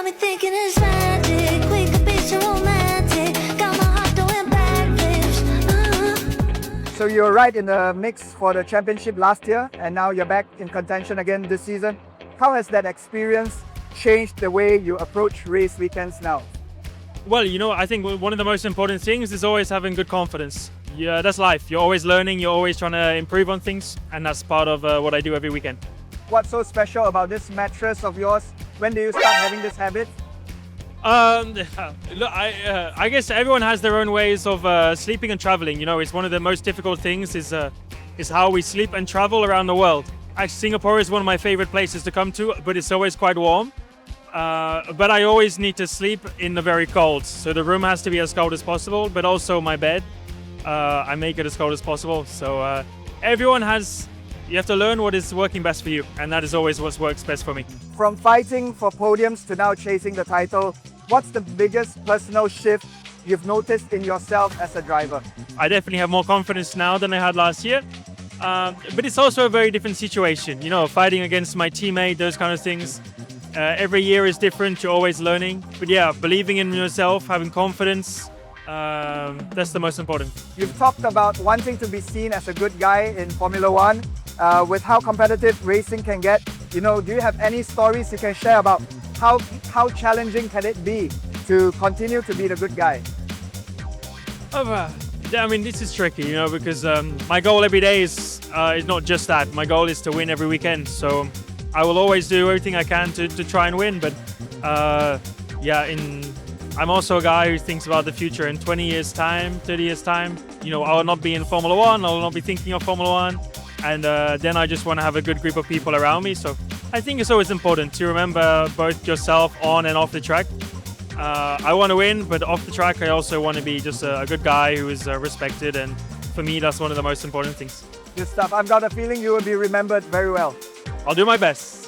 got me thinking it's magic. We could be so romantic. Got my heart doing backflips. So you were right in the mix for the championship last year, and now you're back in contention again this season. How has that experience changed the way you approach race weekends now? Well, I think one of the most important things is always having good confidence. Yeah, that's life. You're always learning, you're always trying to improve on things, and that's part of what I do every weekend. What's so special about this mattress of yours? When do you start having this habit? Look, I guess everyone has their own ways of sleeping and traveling. It's one of the most difficult things is how we sleep and travel around the world. Actually, Singapore is one of my favorite places to come to, but it's always quite warm. But I always need to sleep in the very cold. So the room has to be as cold as possible, but also my bed, I make it as cold as possible. So you have to learn what is working best for you. And that is always what works best for me. From fighting for podiums to now chasing the title, what's the biggest personal shift you've noticed in yourself as a driver? I definitely have more confidence now than I had last year. But it's also a very different situation. Fighting against my teammate, those kind of things. Every year is different, you're always learning. But yeah, believing in yourself, having confidence, that's the most important. You've talked about wanting to be seen as a good guy in Formula One. With how competitive racing can get, do you have any stories you can share about how challenging can it be to continue to be the good guy? I mean, this is tricky, because my goal every day is not just that. My goal is to win every weekend. So I will always do everything I can to try and win. But I'm also a guy who thinks about the future. In 20 years' time, 30 years' time, I will not be in Formula One. I will not be thinking of Formula One. And then I just want to have a good group of people around me. So I think it's always important to remember both yourself on and off the track. I want to win, but off the track, I also want to be just a good guy who is respected. And for me, that's one of the most important things. Good stuff. I've got a feeling you will be remembered very well. I'll do my best.